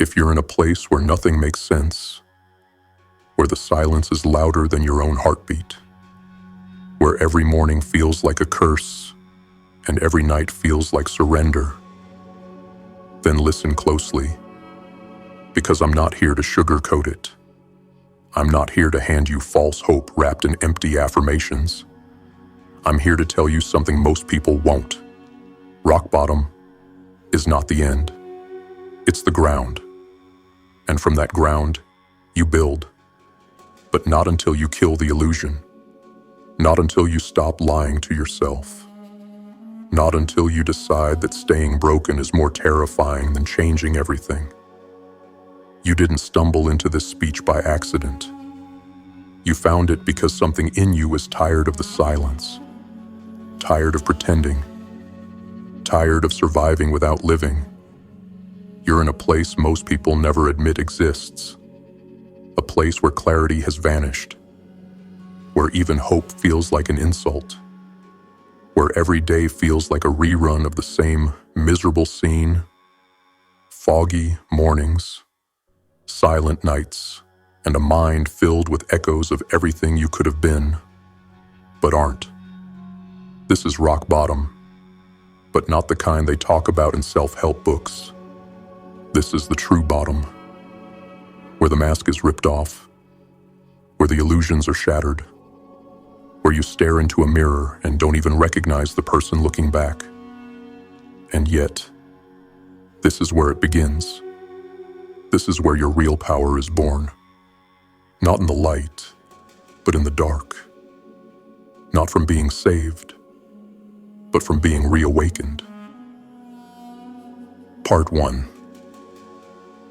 If you're in a place where nothing makes sense, where the silence is louder than your own heartbeat, where every morning feels like a curse and every night feels like surrender, then listen closely, because I'm not here to sugarcoat it. I'm not here to hand you false hope wrapped in empty affirmations. I'm here to tell you something most people won't. Rock bottom is not the end. It's the ground. And from that ground, you build. But not until you kill the illusion. Not until you stop lying to yourself. Not until you decide that staying broken is more terrifying than changing everything. You didn't stumble into this speech by accident. You found it because something in you was tired of the silence, tired of pretending, tired of surviving without living. You're in a place most people never admit exists, a place where clarity has vanished, where even hope feels like an insult, where every day feels like a rerun of the same miserable scene, foggy mornings, silent nights, and a mind filled with echoes of everything you could have been, but aren't. This is rock bottom, but not the kind they talk about in self-help books. This is the true bottom, where the mask is ripped off, where the illusions are shattered, where you stare into a mirror and don't even recognize the person looking back. And yet, this is where it begins. This is where your real power is born. Not in the light, but in the dark. Not from being saved, but from being reawakened. Part 1.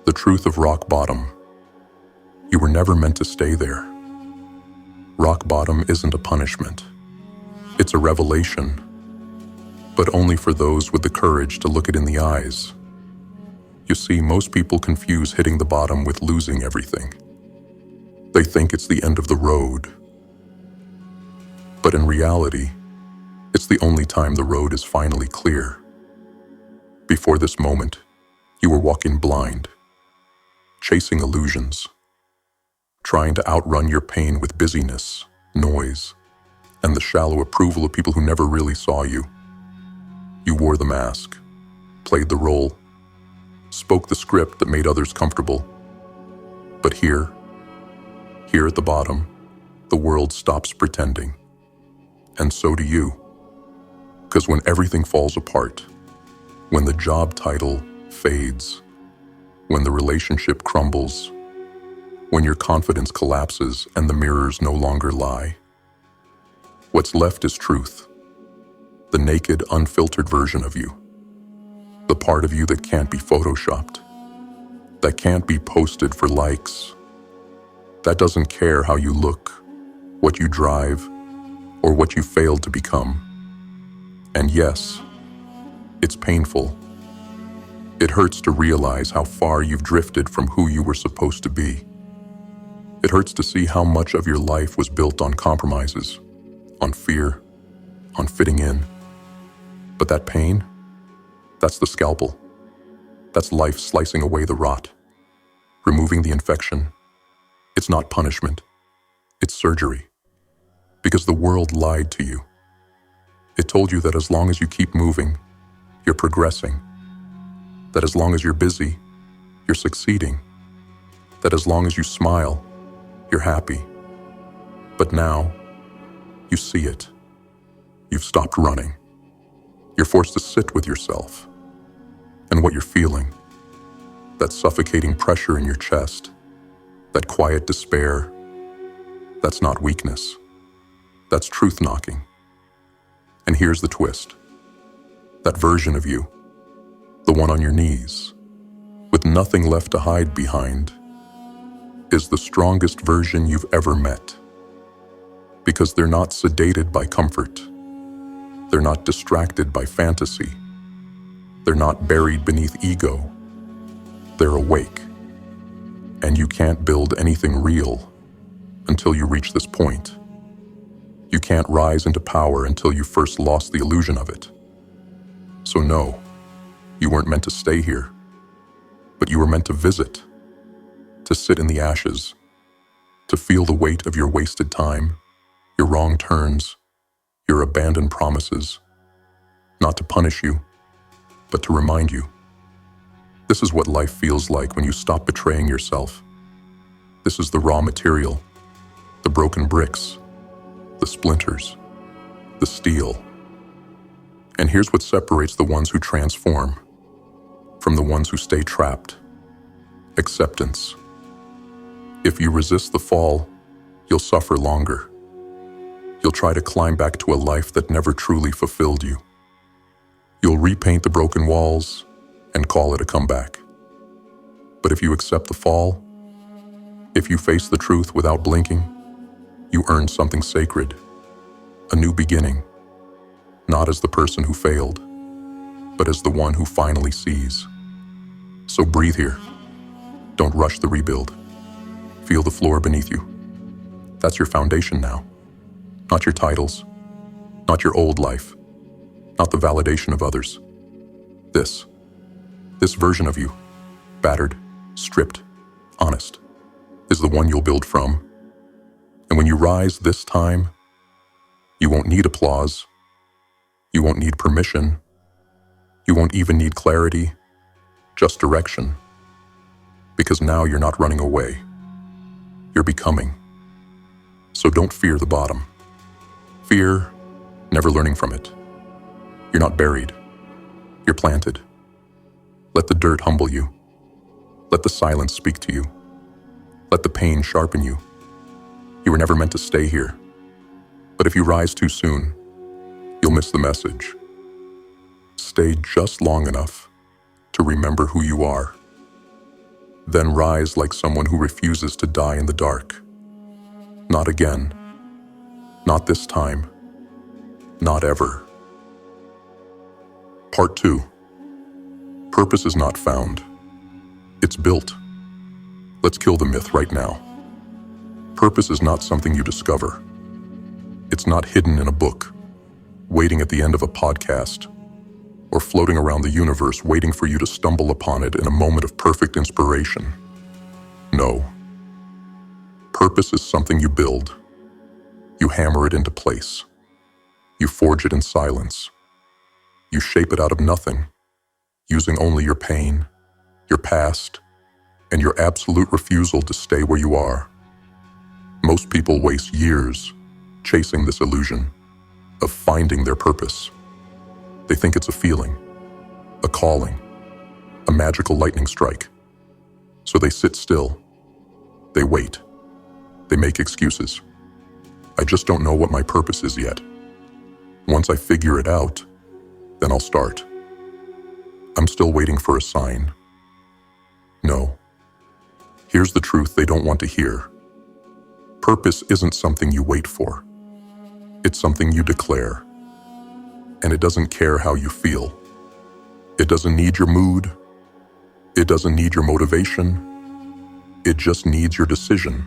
The truth of rock bottom. You were never meant to stay there. Rock bottom isn't a punishment. It's a revelation, but only for those with the courage to look it in the eyes. You see, most people confuse hitting the bottom with losing everything. They think it's the end of the road. But in reality, it's the only time the road is finally clear. Before this moment, you were walking blind, chasing illusions, trying to outrun your pain with busyness, noise, and the shallow approval of people who never really saw you. You wore the mask, played the role, spoke the script that made others comfortable. But here at the bottom, the world stops pretending. And so do you. Because when everything falls apart, when the job title fades, when the relationship crumbles, when your confidence collapses and the mirrors no longer lie, what's left is truth, the naked, unfiltered version of you, the part of you that can't be photoshopped, that can't be posted for likes, that doesn't care how you look, what you drive, or what you failed to become. And yes, it's painful. It hurts to realize how far you've drifted from who you were supposed to be. It hurts to see how much of your life was built on compromises, on fear, on fitting in. But that pain, that's the scalpel. That's life slicing away the rot, removing the infection. It's not punishment, it's surgery. Because the world lied to you. It told you that as long as you keep moving, you're progressing. That as long as you're busy, you're succeeding. That as long as you smile, you're happy. But now, you see it. You've stopped running. You're forced to sit with yourself and what you're feeling. That suffocating pressure in your chest, that quiet despair, that's not weakness. That's truth knocking. And here's the twist. That version of you, the one on your knees, with nothing left to hide behind, is the strongest version you've ever met. Because they're not sedated by comfort. They're not distracted by fantasy. They're not buried beneath ego. They're awake. And you can't build anything real until you reach this point. You can't rise into power until you first lost the illusion of it. So no, you weren't meant to stay here. but you were meant to visit, to sit in the ashes, to feel the weight of your wasted time, your wrong turns, your abandoned promises, not to punish you, but to remind you. This is what life feels like when you stop betraying yourself. This is the raw material, the broken bricks, the splinters, the steel. And here's what separates the ones who transform from the ones who stay trapped: acceptance. If you resist the fall, you'll suffer longer. You'll try to climb back to a life that never truly fulfilled you. You'll repaint the broken walls and call it a comeback. But if you accept the fall, if you face the truth without blinking, you earn something sacred, a new beginning, not as the person who failed, but as the one who finally sees. So breathe here. Don't rush the rebuild. Feel the floor beneath you. That's your foundation now. Not your titles, not your old life, not the validation of others. This version of you, battered, stripped, honest, is the one you'll build from. And when you rise this time, you won't need applause. You won't need permission. You won't even need clarity, just direction. Because now you're not running away. You're becoming. So don't fear the bottom. Fear never learning from it. You're not buried. You're planted. Let the dirt humble you. Let the silence speak to you. Let the pain sharpen you. You were never meant to stay here. But if you rise too soon, you'll miss the message. Stay just long enough to remember who you are. Then rise like someone who refuses to die in the dark. Not again. Not this time. Not ever. Part 2. Purpose is not found. It's built. Let's kill the myth right now. Purpose is not something you discover. It's not hidden in a book, waiting at the end of a podcast, or floating around the universe waiting for you to stumble upon it in a moment of perfect inspiration. No. Purpose is something you build. You hammer it into place. You forge it in silence. You shape it out of nothing, using only your pain, your past, and your absolute refusal to stay where you are. Most people waste years chasing this illusion of finding their purpose. They think it's a feeling, a calling, a magical lightning strike. So they sit still. They wait. They make excuses. I just don't know what my purpose is yet. Once I figure it out, then I'll start. I'm still waiting for a sign. No. Here's the truth they don't want to hear. Purpose isn't something you wait for. It's something you declare. And it doesn't care how you feel. It doesn't need your mood. It doesn't need your motivation. It just needs your decision.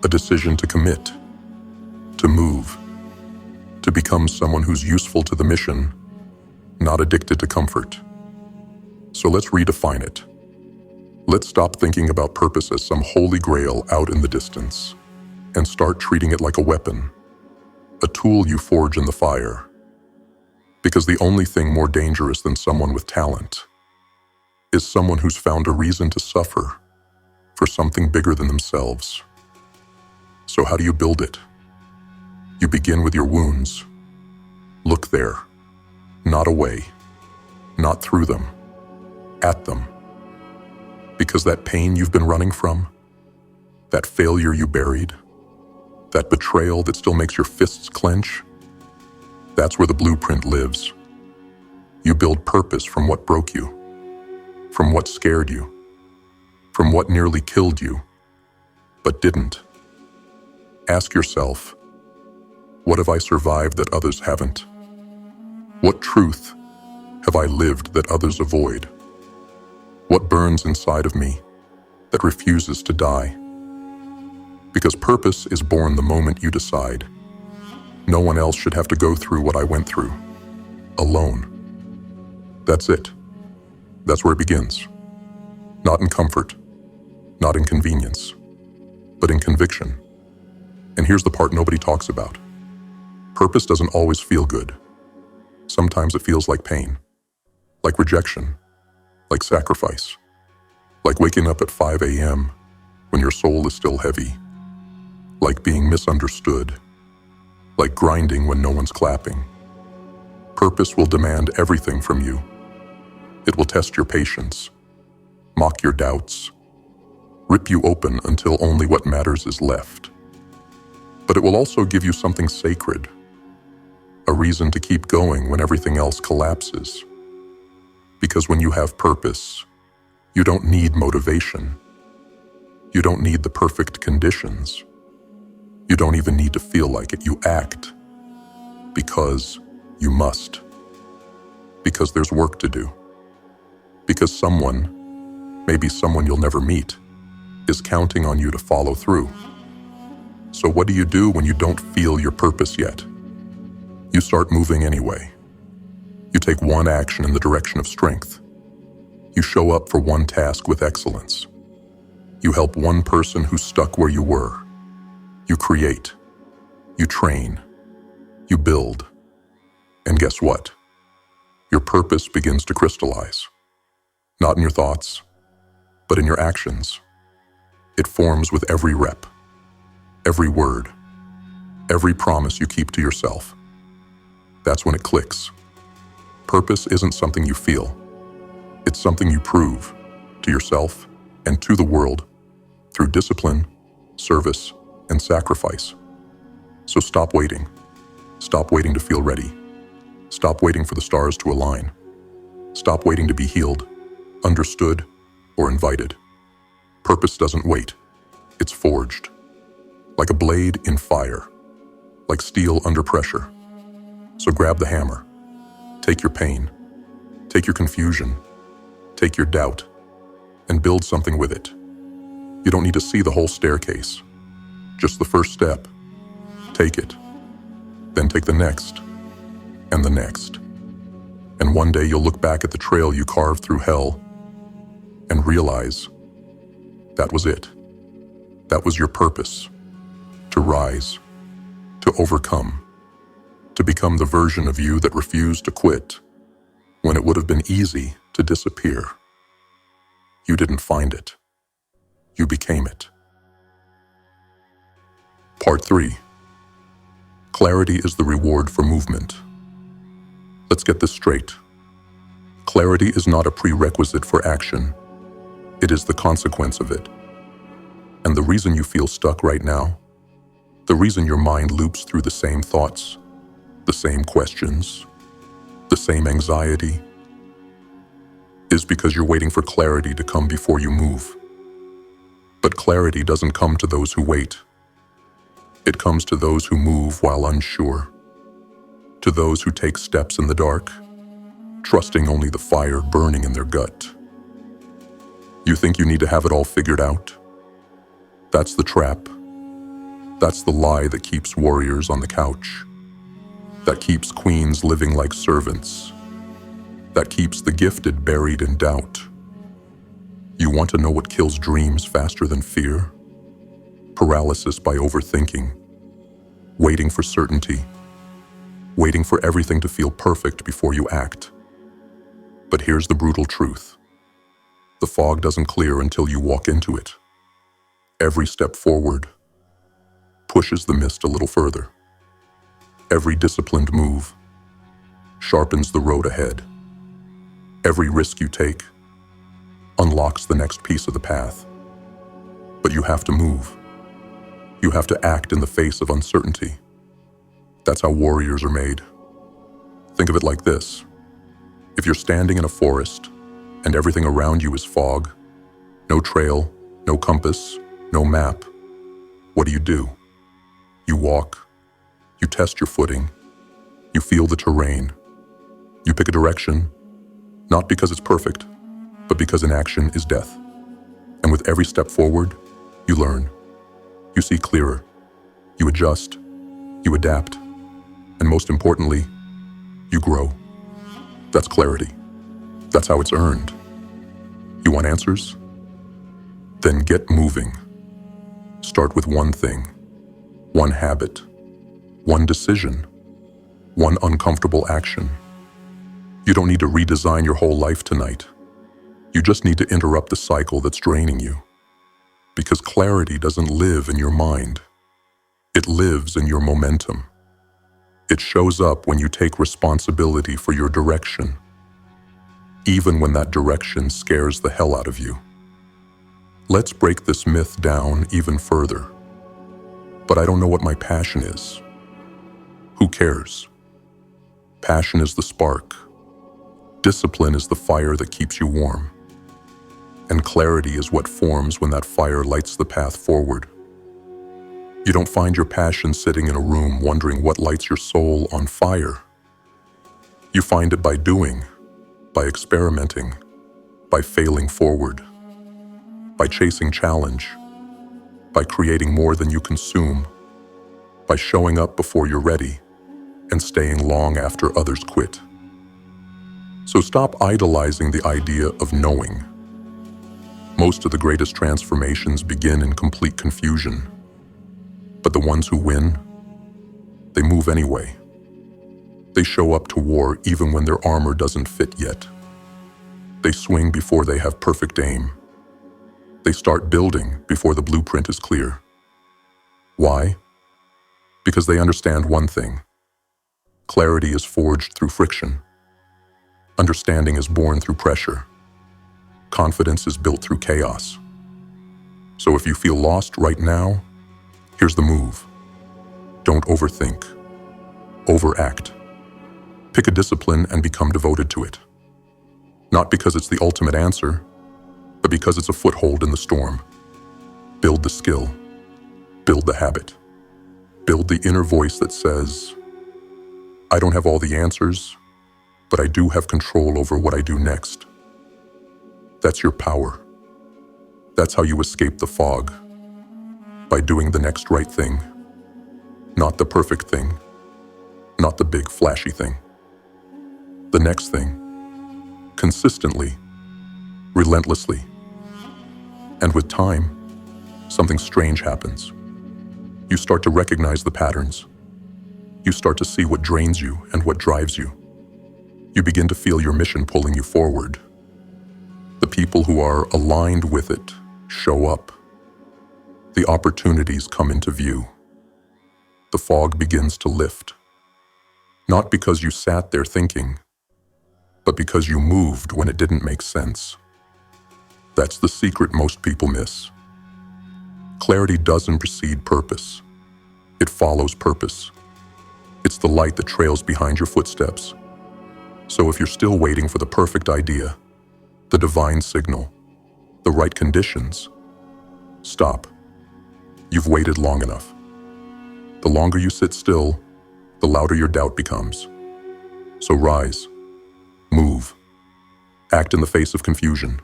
A decision to commit, to move, to become someone who's useful to the mission, not addicted to comfort. So let's redefine it. Let's stop thinking about purpose as some holy grail out in the distance and start treating it like a weapon, a tool you forge in the fire. Because the only thing more dangerous than someone with talent is someone who's found a reason to suffer for something bigger than themselves. So how do you build it? You begin with your wounds. Look there, not away, not through them, at them. Because that pain you've been running from, that failure you buried, that betrayal that still makes your fists clench, that's where the blueprint lives. You build purpose from what broke you, from what scared you, from what nearly killed you, but didn't. Ask yourself, what have I survived that others haven't? What truth have I lived that others avoid? What burns inside of me that refuses to die? Because purpose is born the moment you decide. No one else should have to go through what I went through, alone. That's it. That's where it begins. Not in comfort, not in convenience, but in conviction. And here's the part nobody talks about. Purpose doesn't always feel good. Sometimes it feels like pain, like rejection, like sacrifice, like waking up at 5 a.m. when your soul is still heavy, like being misunderstood, like grinding when no one's clapping. Purpose will demand everything from you. It will test your patience, mock your doubts, rip you open until only what matters is left. But it will also give you something sacred, a reason to keep going when everything else collapses. Because when you have purpose, you don't need motivation. You don't need the perfect conditions. You don't even need to feel like it. You act because you must. Because there's work to do. Because someone, maybe someone you'll never meet, is counting on you to follow through. So what do you do when you don't feel your purpose yet? You start moving anyway. You take one action in the direction of strength. You show up for one task with excellence. You help one person who's stuck where you were. You create. You train. You build. And guess what? Your purpose begins to crystallize. Not in your thoughts, but in your actions. It forms with every rep, every word, every promise you keep to yourself. That's when it clicks. Purpose isn't something you feel. It's something you prove to yourself and to the world through discipline, service, and sacrifice. So stop waiting. Stop waiting to feel ready. Stop waiting for the stars to align. Stop waiting to be healed, understood, or invited. Purpose doesn't wait. It's forged. Like a blade in fire. Like steel under pressure. So grab the hammer. Take your pain. Take your confusion. Take your doubt. And build something with it. You don't need to see the whole staircase. Just the first step. Take it. Then take the next. And the next. And one day you'll look back at the trail you carved through hell and realize that was it. That was your purpose. To rise. To overcome. To become the version of you that refused to quit when it would have been easy to disappear. You didn't find it. You became it. Part 3. Clarity is the reward for movement. Let's get this straight. Clarity is not a prerequisite for action. It is the consequence of it. And the reason you feel stuck right now, the reason your mind loops through the same thoughts, the same questions, the same anxiety, is because you're waiting for clarity to come before you move. But clarity doesn't come to those who wait. It comes to those who move while unsure. To those who take steps in the dark, trusting only the fire burning in their gut. You think you need to have it all figured out? That's the trap. That's the lie that keeps warriors on the couch. That keeps queens living like servants. That keeps the gifted buried in doubt. You want to know what kills dreams faster than fear? Paralysis by overthinking. Waiting for certainty. Waiting for everything to feel perfect before you act. But here's the brutal truth. The fog doesn't clear until you walk into it. Every step forward pushes the mist a little further. Every disciplined move sharpens the road ahead. Every risk you take unlocks the next piece of the path. But you have to move. You have to act in the face of uncertainty. That's how warriors are made. Think of it like this. If you're standing in a forest and everything around you is fog, no trail, no compass, no map, what do? You walk. You test your footing. You feel the terrain. You pick a direction, not because it's perfect, but because inaction is death. And with every step forward, you learn. You see clearer. You adjust. You adapt. And most importantly, you grow. That's clarity. That's how it's earned. You want answers? Then get moving. Start with one thing, one habit, one decision, one uncomfortable action. You don't need to redesign your whole life tonight. You just need to interrupt the cycle that's draining you. Because clarity doesn't live in your mind. It lives in your momentum. It shows up when you take responsibility for your direction, even when that direction scares the hell out of you. Let's break this myth down even further. But I don't know what my passion is. Who cares? Passion is the spark. Discipline is the fire that keeps you warm. And clarity is what forms when that fire lights the path forward. You don't find your passion sitting in a room wondering what lights your soul on fire. You find it by doing, by experimenting, by failing forward, by chasing challenge, by creating more than you consume, by showing up before you're ready, and staying long after others quit. So stop idolizing the idea of knowing. Most of the greatest transformations begin in complete confusion. But the ones who win, they move anyway. They show up to war even when their armor doesn't fit yet. They swing before they have perfect aim. They start building before the blueprint is clear. Why? Because they understand one thing. Clarity is forged through friction. Understanding is born through pressure. Confidence is built through chaos. So if you feel lost right now, here's the move. Don't overthink. Overact. Pick a discipline and become devoted to it. Not because it's the ultimate answer, but because it's a foothold in the storm. Build the skill. Build the habit. Build the inner voice that says, I don't have all the answers, but I do have control over what I do next. That's your power. That's how you escape the fog. By doing the next right thing. Not the perfect thing. Not the big flashy thing. The next thing. Consistently. Relentlessly. And with time, something strange happens. You start to recognize the patterns. You start to see what drains you and what drives you. You begin to feel your mission pulling you forward. The people who are aligned with it show up. The opportunities come into view. The fog begins to lift. Not because you sat there thinking, but because you moved when it didn't make sense. That's the secret most people miss. Clarity doesn't precede purpose. It follows purpose. It's the light that trails behind your footsteps. So if you're still waiting for the perfect idea, the divine signal, the right conditions, stop. You've waited long enough. The longer you sit still, the louder your doubt becomes. So rise, move, act in the face of confusion,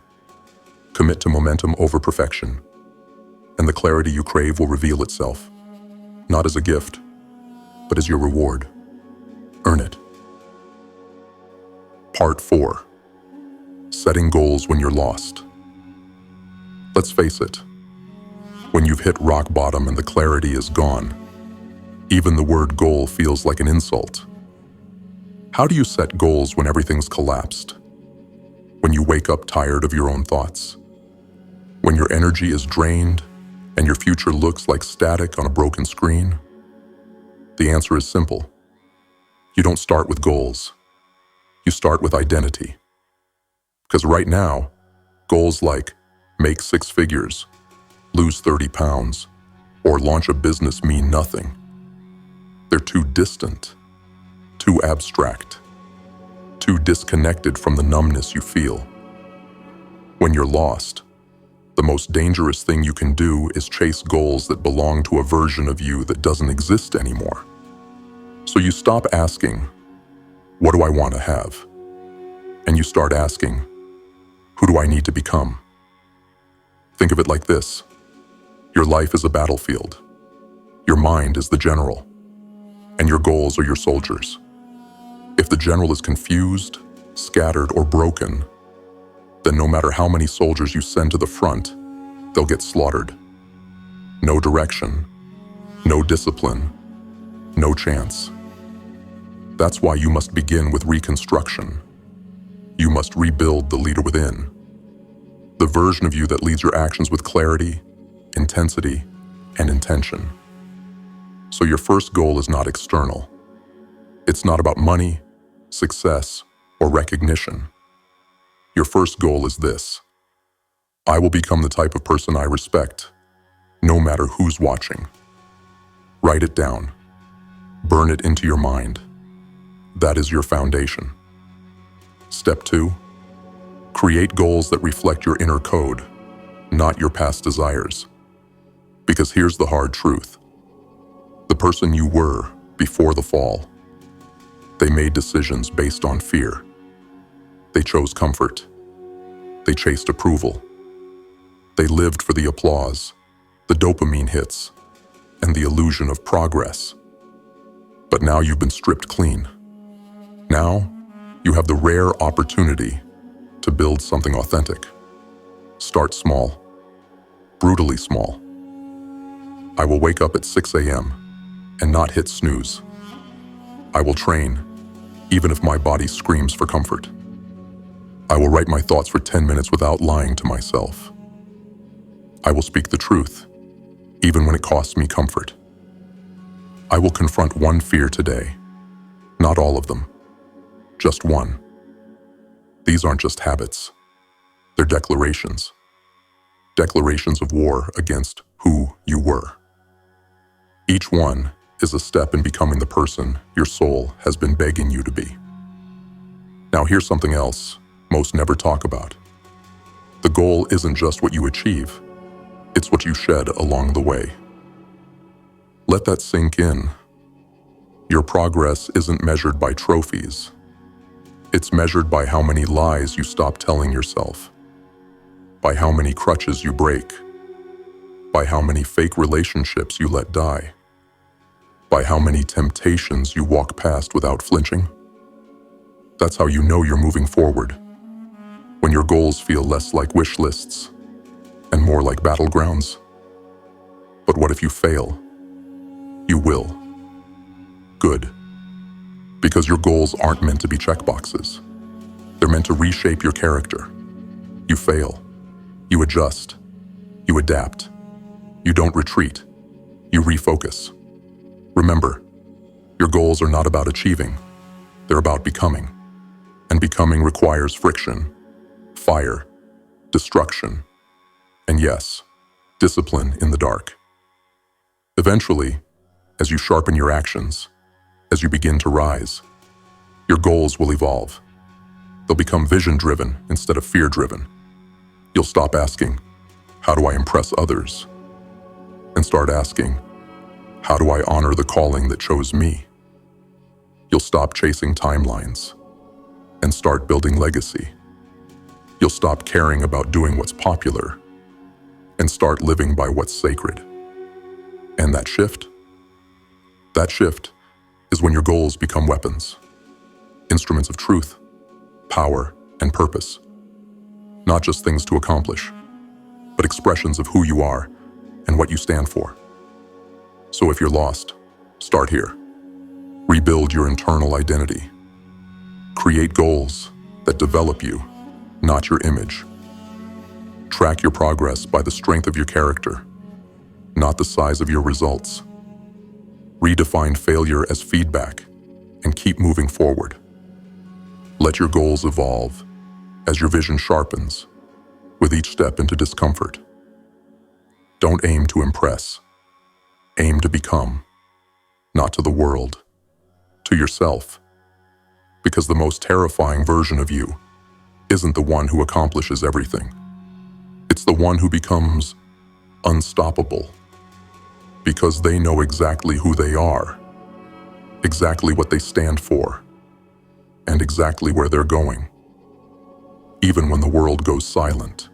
commit to momentum over perfection, and the clarity you crave will reveal itself, not as a gift, but as your reward. Earn it. Part 4. Setting goals when you're lost. Let's face it, when you've hit rock bottom and the clarity is gone, even the word goal feels like an insult. How do you set goals when everything's collapsed? When you wake up tired of your own thoughts? When your energy is drained and your future looks like static on a broken screen? The answer is simple. You don't start with goals. You start with identity. Because right now, goals like make 6 figures, lose 30 pounds, or launch a business mean nothing. They're too distant, too abstract, too disconnected from the numbness you feel. When you're lost, the most dangerous thing you can do is chase goals that belong to a version of you that doesn't exist anymore. So you stop asking, what do I want to have? And you start asking, who do I need to become? Think of it like this. Your life is a battlefield. Your mind is the general. And your goals are your soldiers. If the general is confused, scattered, or broken, then no matter how many soldiers you send to the front, they'll get slaughtered. No direction, no discipline, no chance. That's why you must begin with reconstruction. You must rebuild the leader within. The version of you that leads your actions with clarity, intensity, and intention. So your first goal is not external. It's not about money, success, or recognition. Your first goal is this: I will become the type of person I respect, no matter who's watching. Write it down. Burn it into your mind. That is your foundation. Step 2. Create goals that reflect your inner code, not your past desires. Because here's the hard truth. The person you were before the fall, they made decisions based on fear. They chose comfort. They chased approval. They lived for the applause, the dopamine hits, and the illusion of progress. But now you've been stripped clean. Now, you have the rare opportunity to build something authentic. Start small, brutally small. I will wake up at 6 a.m. and not hit snooze. I will train, even if my body screams for comfort. I will write my thoughts for 10 minutes without lying to myself. I will speak the truth, even when it costs me comfort. I will confront one fear today, not all of them, just one. These aren't just habits. They're declarations. Declarations of war against who you were. Each one is a step in becoming the person your soul has been begging you to be. Now here's something else most never talk about. The goal isn't just what you achieve, it's what you shed along the way. Let that sink in. Your progress isn't measured by trophies. It's measured by how many lies you stop telling yourself, by how many crutches you break, by how many fake relationships you let die, by how many temptations you walk past without flinching. That's how you know you're moving forward, when your goals feel less like wish lists and more like battlegrounds. But what if you fail? You will. Good. Because your goals aren't meant to be checkboxes. They're meant to reshape your character. You fail. You adjust. You adapt. You don't retreat. You refocus. Remember, your goals are not about achieving. They're about becoming. And becoming requires friction, fire, destruction, and yes, discipline in the dark. Eventually, as you sharpen your actions, as you begin to rise, your goals will evolve. They'll become vision-driven instead of fear-driven. You'll stop asking, how do I impress others? And start asking, how do I honor the calling that chose me? You'll stop chasing timelines and start building legacy. You'll stop caring about doing what's popular and start living by what's sacred. And that shift is when your goals become weapons, instruments of truth, power, and purpose. Not just things to accomplish, but expressions of who you are and what you stand for. So if you're lost, start here. Rebuild your internal identity. Create goals that develop you, not your image. Track your progress by the strength of your character, not the size of your results. Redefine failure as feedback and keep moving forward. Let your goals evolve as your vision sharpens with each step into discomfort. Don't aim to impress. Aim to become, not to the world, to yourself. Because the most terrifying version of you isn't the one who accomplishes everything. It's the one who becomes unstoppable. Because they know exactly who they are, exactly what they stand for, and exactly where they're going, even when the world goes silent.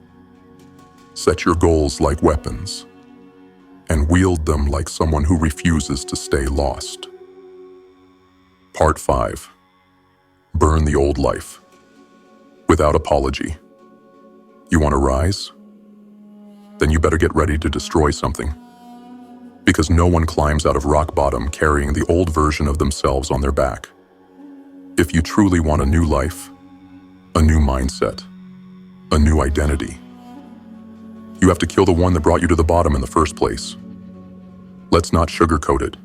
Set your goals like weapons, and wield them like someone who refuses to stay lost. Part 5. Burn the old life. Without apology. You want to rise? then you better get ready to destroy something. Because no one climbs out of rock bottom carrying the old version of themselves on their back. If you truly want a new life, a new mindset, a new identity, you have to kill the one that brought you to the bottom in the first place. Let's not sugarcoat it.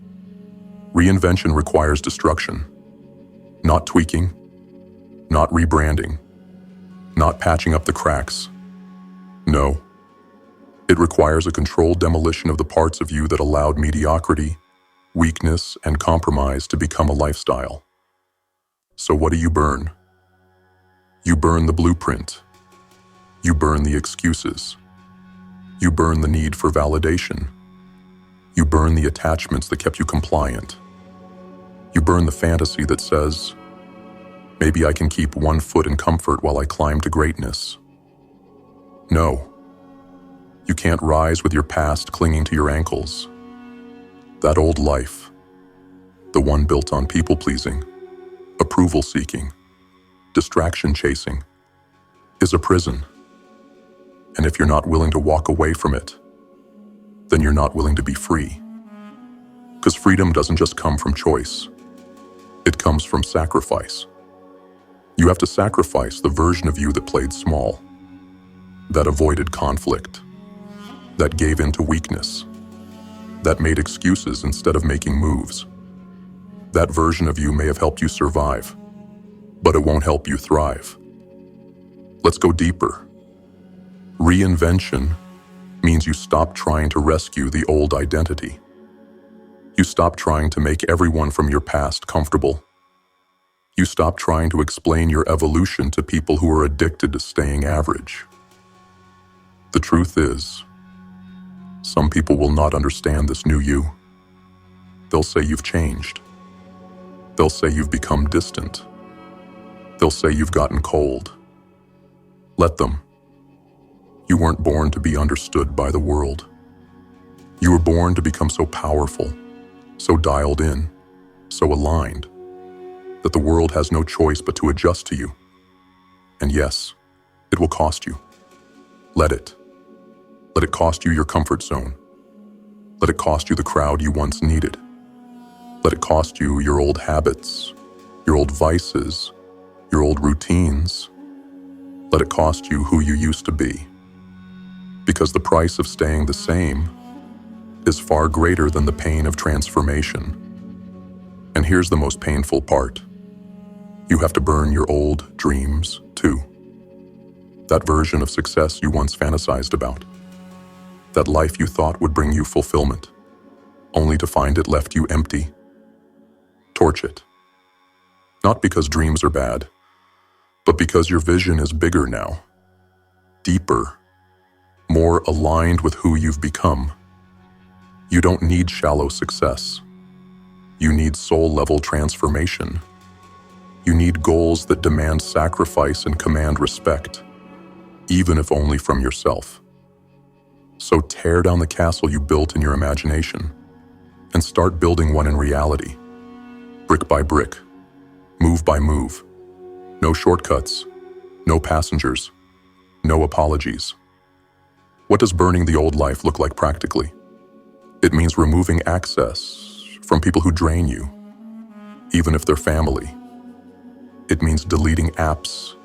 Reinvention requires destruction. Not tweaking, not rebranding, not patching up the cracks. No. It requires a controlled demolition of the parts of you that allowed mediocrity, weakness, and compromise to become a lifestyle. So what do you burn? You burn the blueprint. You burn the excuses. You burn the need for validation. You burn the attachments that kept you compliant. You burn the fantasy that says, maybe I can keep one foot in comfort while I climb to greatness. No. You can't rise with your past clinging to your ankles. That old life, the one built on people-pleasing, approval-seeking, distraction-chasing, is a prison. And if you're not willing to walk away from it, then you're not willing to be free. Because freedom doesn't just come from choice. It comes from sacrifice. You have to sacrifice the version of you that played small, that avoided conflict, that gave in to weakness, that made excuses instead of making moves. That version of you may have helped you survive, but it won't help you thrive. Let's go deeper. Reinvention means you stop trying to rescue the old identity. You stop trying to make everyone from your past comfortable. You stop trying to explain your evolution to people who are addicted to staying average. The truth is, some people will not understand this new you. They'll say you've changed. They'll say you've become distant. They'll say you've gotten cold. Let them. You weren't born to be understood by the world. You were born to become so powerful, so dialed in, so aligned, that the world has no choice but to adjust to you. And yes, it will cost you. Let it. Let it cost you your comfort zone. Let it cost you the crowd you once needed. Let it cost you your old habits, your old vices, your old routines. Let it cost you who you used to be. Because the price of staying the same is far greater than the pain of transformation. And here's the most painful part. You have to burn your old dreams too. That version of success you once fantasized about. That life you thought would bring you fulfillment, only to find it left you empty. Torch it. Not because dreams are bad, but because your vision is bigger now, deeper, more aligned with who you've become. You don't need shallow success. You need soul-level transformation. You need goals that demand sacrifice and command respect, even if only from yourself. So tear down the castle you built in your imagination and start building one in reality. Brick by brick, move by move. No shortcuts, no passengers, no apologies. What does burning the old life look like practically? It means removing access from people who drain you, even if they're family. It means deleting apps,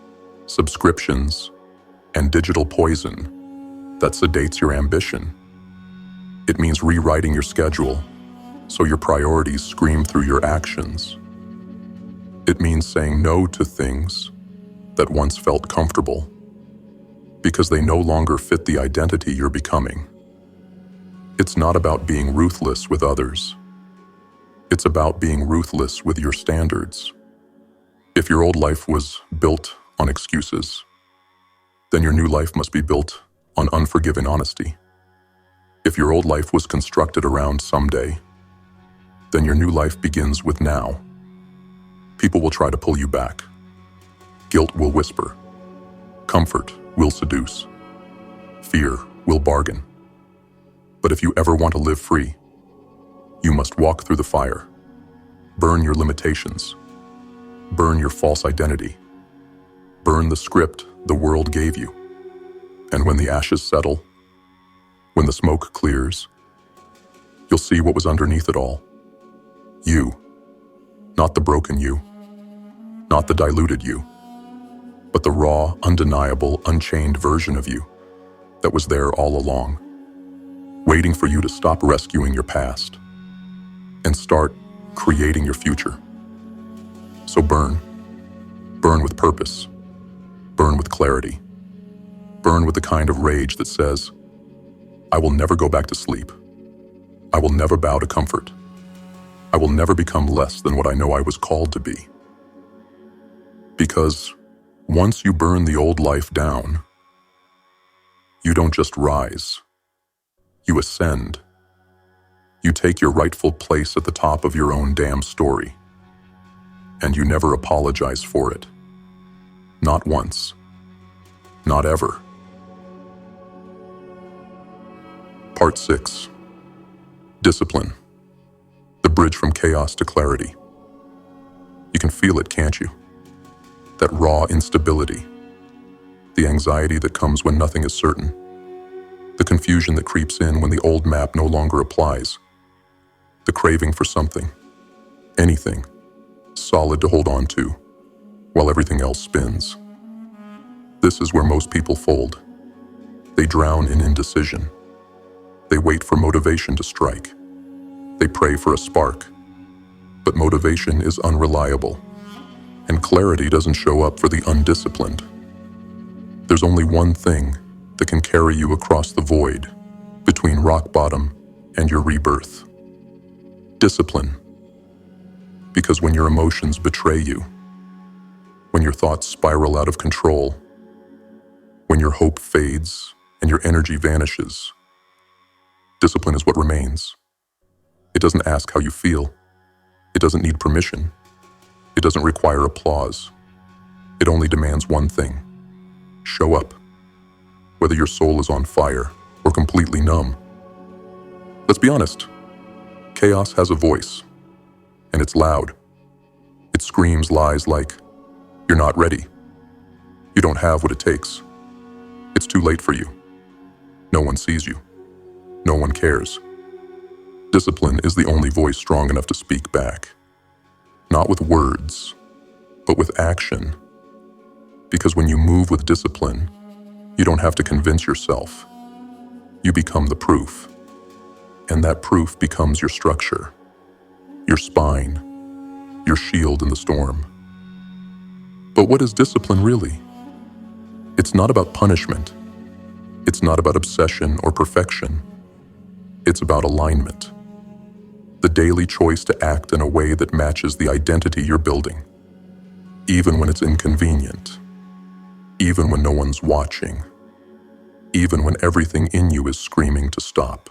subscriptions, and digital poison that sedates your ambition. It means rewriting your schedule so your priorities scream through your actions. It means saying no to things that once felt comfortable because they no longer fit the identity you're becoming. It's not about being ruthless with others. It's about being ruthless with your standards. If your old life was built on excuses, then your new life must be built on unforgiving honesty. If your old life was constructed around someday, then your new life begins with now. People will try to pull you back. Guilt will whisper. Comfort will seduce. Fear will bargain. But if you ever want to live free, you must walk through the fire. Burn your limitations. Burn your false identity. Burn the script the world gave you. And when the ashes settle, When the smoke clears, you'll see what was underneath it all. You, not the broken you, not the diluted you, but the raw, undeniable, unchained version of you that was there all along, waiting for you to stop rescuing your past and start creating your future. So burn with purpose, burn with clarity, burn with the kind of rage that says, I will never go back to sleep. I will never bow to comfort. I will never become less than what I know I was called to be. Because once you burn the old life down, you don't just rise, you ascend. You take your rightful place at the top of your own damn story. And you never apologize for it. Not once. Not ever. Part 6. Discipline. The bridge from chaos to clarity. You can feel it, can't you? That raw instability. The anxiety that comes when nothing is certain. The confusion that creeps in when the old map no longer applies. The craving for something, anything, solid to hold on to, while everything else spins. This is where most people fold. They drown in indecision. They wait for motivation to strike. They pray for a spark. But motivation is unreliable, and clarity doesn't show up for the undisciplined. There's only one thing that can carry you across the void between rock bottom and your rebirth. Discipline. Because when your emotions betray you, when your thoughts spiral out of control, when your hope fades and your energy vanishes, discipline is what remains. It doesn't ask how you feel. It doesn't need permission. It doesn't require applause. It only demands one thing: show up, whether your soul is on fire or completely numb. Let's be honest, chaos has a voice, and it's loud. It screams lies like, you're not ready. You don't have what it takes. It's too late for you. No one sees you. No one cares. Discipline is the only voice strong enough to speak back. Not with words, but with action. Because when you move with discipline, you don't have to convince yourself. You become the proof. And that proof becomes your structure, your spine, your shield in the storm. But what is discipline really? It's not about punishment. It's not about obsession or perfection. It's about alignment. The daily choice to act in a way that matches the identity you're building, even when it's inconvenient, even when no one's watching, even when everything in you is screaming to stop.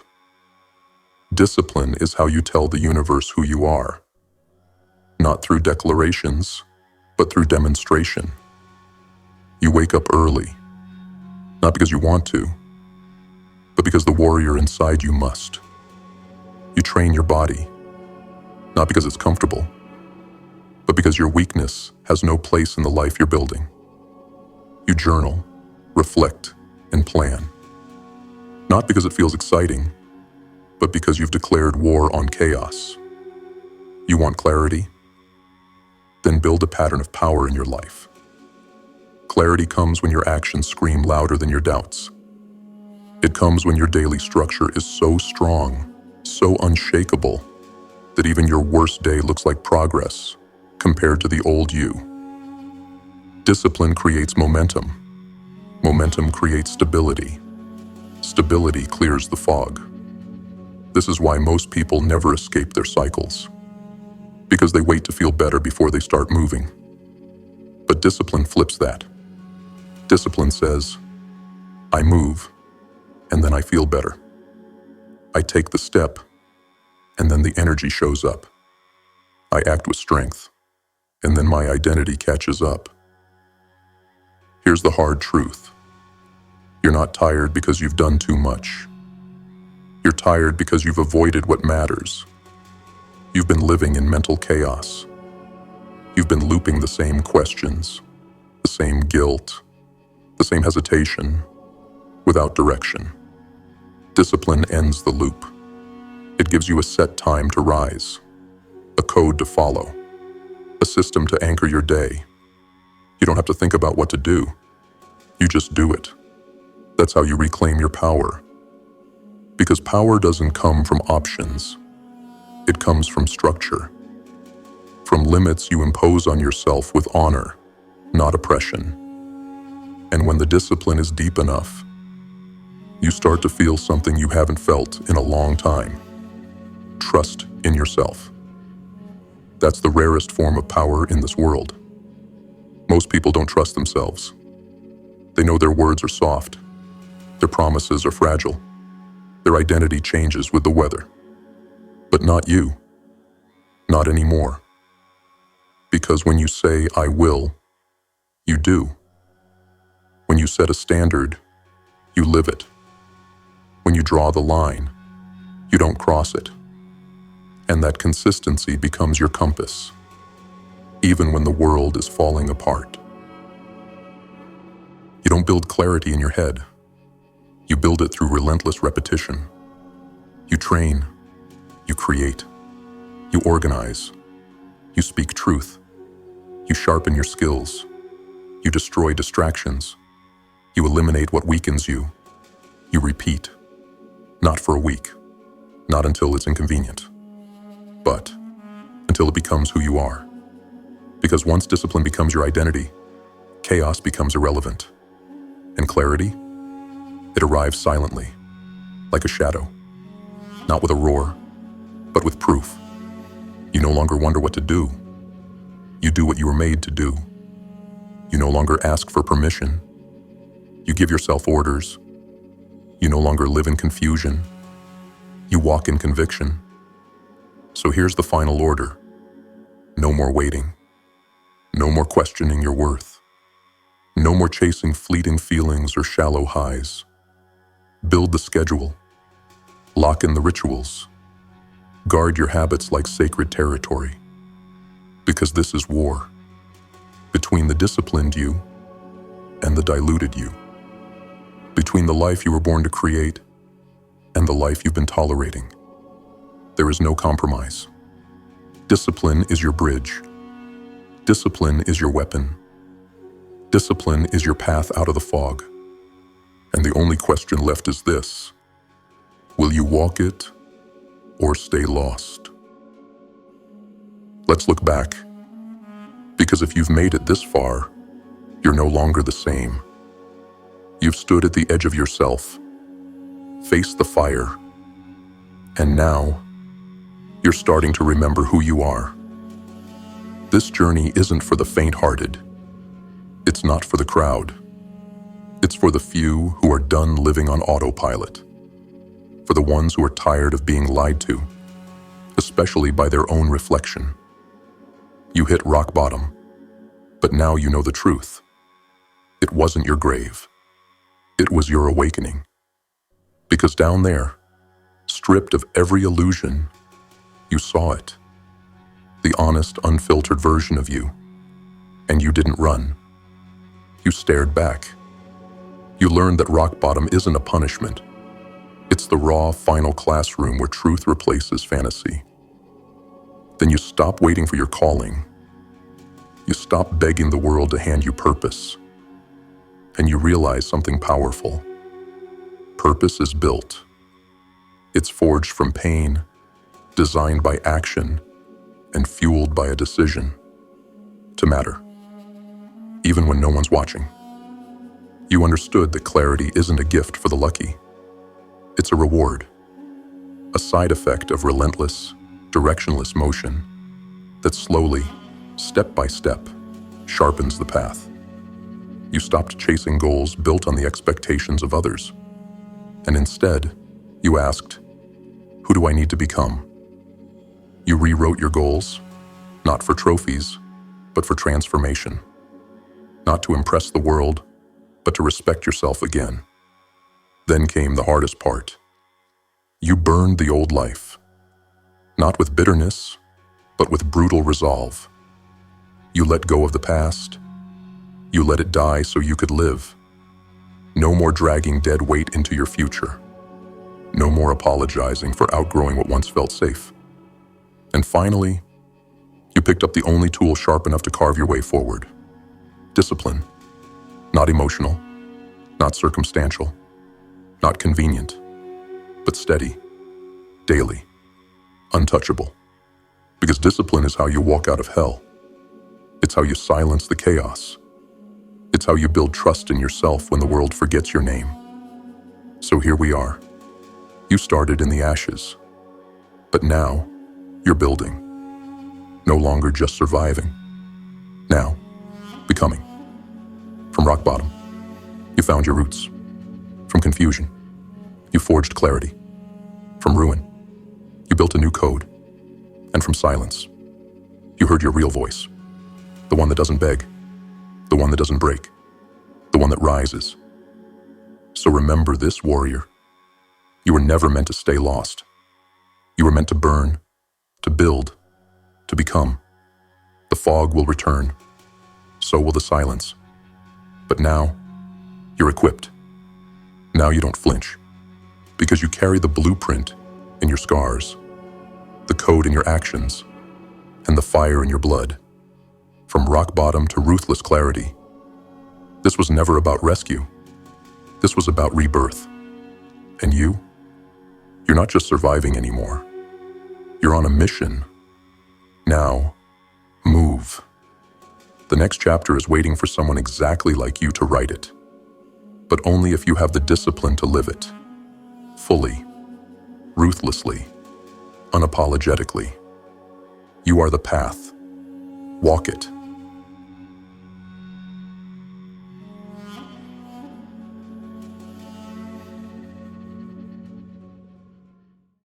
Discipline is how you tell the universe who you are, not through declarations, but through demonstration. You wake up early, not because you want to, but because the warrior inside you must. You train your body, not because it's comfortable, but because your weakness has no place in the life you're building. You journal, reflect, and plan, not because it feels exciting, but because you've declared war on chaos. You want clarity? Then build a pattern of power in your life. Clarity comes when your actions scream louder than your doubts. It comes when your daily structure is so strong, so unshakable, that even your worst day looks like progress compared to the old you. Discipline creates momentum. Momentum creates stability. Stability clears the fog. This is why most people never escape their cycles, because they wait to feel better before they start moving. But discipline flips that. Discipline says, I move, and then I feel better. I take the step, and then the energy shows up. I act with strength, and then my identity catches up. Here's the hard truth. You're not tired because you've done too much. You're tired because you've avoided what matters. You've been living in mental chaos. You've been looping the same questions, the same guilt, the same hesitation, without direction. Discipline ends the loop. It gives you a set time to rise, a code to follow, a system to anchor your day. You don't have to think about what to do. You just do it. That's how you reclaim your power. Because power doesn't come from options. It comes from structure. From limits you impose on yourself with honor, not oppression. And when the discipline is deep enough, you start to feel something you haven't felt in a long time. Trust in yourself. That's the rarest form of power in this world. Most people don't trust themselves. They know their words are soft. Their promises are fragile. Their identity changes with the weather. But not you. Not anymore. Because when you say, I will, you do. When you set a standard, you live it. When you draw the line, you don't cross it. And that consistency becomes your compass, even when the world is falling apart. You don't build clarity in your head. You build it through relentless repetition. You train. You create. You organize. You speak truth. You sharpen your skills. You destroy distractions. You eliminate what weakens you. You repeat. Not for a week. Not until it's inconvenient. But until it becomes who you are. Because once discipline becomes your identity, chaos becomes irrelevant. And clarity? It arrives silently, like a shadow. Not with a roar, but with proof. You no longer wonder what to do. You do what you were made to do. You no longer ask for permission. You give yourself orders. You no longer live in confusion. You walk in conviction. So here's the final order. No more waiting. No more questioning your worth. No more chasing fleeting feelings or shallow highs. Build the schedule. Lock in the rituals. Guard your habits like sacred territory. Because this is war. Between the disciplined you and the diluted you. Between the life you were born to create and the life you've been tolerating. There is no compromise. Discipline is your bridge. Discipline is your weapon. Discipline is your path out of the fog. And the only question left is this: will you walk it or stay lost? Let's look back. Because if you've made it this far, you're no longer the same. You've stood at the edge of yourself, faced the fire, and now you're starting to remember who you are. This journey isn't for the faint-hearted. It's not for the crowd. It's for the few who are done living on autopilot. For the ones who are tired of being lied to, especially by their own reflection. You hit rock bottom, but now you know the truth. It wasn't your grave. It was your awakening. Because down there, stripped of every illusion, you saw it. The honest, unfiltered version of you. And you didn't run. You stared back. You learned that rock bottom isn't a punishment. It's the raw, final classroom where truth replaces fantasy. Then you stop waiting for your calling. You stop begging the world to hand you purpose. And you realize something powerful. Purpose is built. It's forged from pain, designed by action, and fueled by a decision to matter, even when no one's watching. You understood that clarity isn't a gift for the lucky. It's a reward, a side effect of relentless, directionless motion that slowly, step by step, sharpens the path. You stopped chasing goals built on the expectations of others, and instead, you asked, who do I need to become? You rewrote your goals, not for trophies, but for transformation. Not to impress the world, but to respect yourself again. Then came the hardest part. You burned the old life, not with bitterness, but with brutal resolve. You let go of the past. You let it die so you could live. No more dragging dead weight into your future. No more apologizing for outgrowing what once felt safe. And finally, you picked up the only tool sharp enough to carve your way forward. Discipline. Not emotional, not circumstantial, not convenient, but steady, daily, untouchable. Because discipline is how you walk out of hell. It's how you silence the chaos. It's how you build trust in yourself when the world forgets your name. So here we are. You started in the ashes, but now you're building. No longer just surviving. Now, becoming. From rock bottom, you found your roots. From confusion, you forged clarity. From ruin, you built a new code. And from silence, you heard your real voice. The one that doesn't beg, the one that doesn't break, the one that rises. So remember this, warrior. You were never meant to stay lost. You were meant to burn, to build, to become. The fog will return. So will the silence. But now, you're equipped. Now you don't flinch. Because you carry the blueprint in your scars, the code in your actions, and the fire in your blood. From rock bottom to ruthless clarity. This was never about rescue. This was about rebirth. And you're not just surviving anymore. You're on a mission. Now, move. The next chapter is waiting for someone exactly like you to write it. But only if you have the discipline to live it. Fully, ruthlessly, unapologetically. You are the path. Walk it.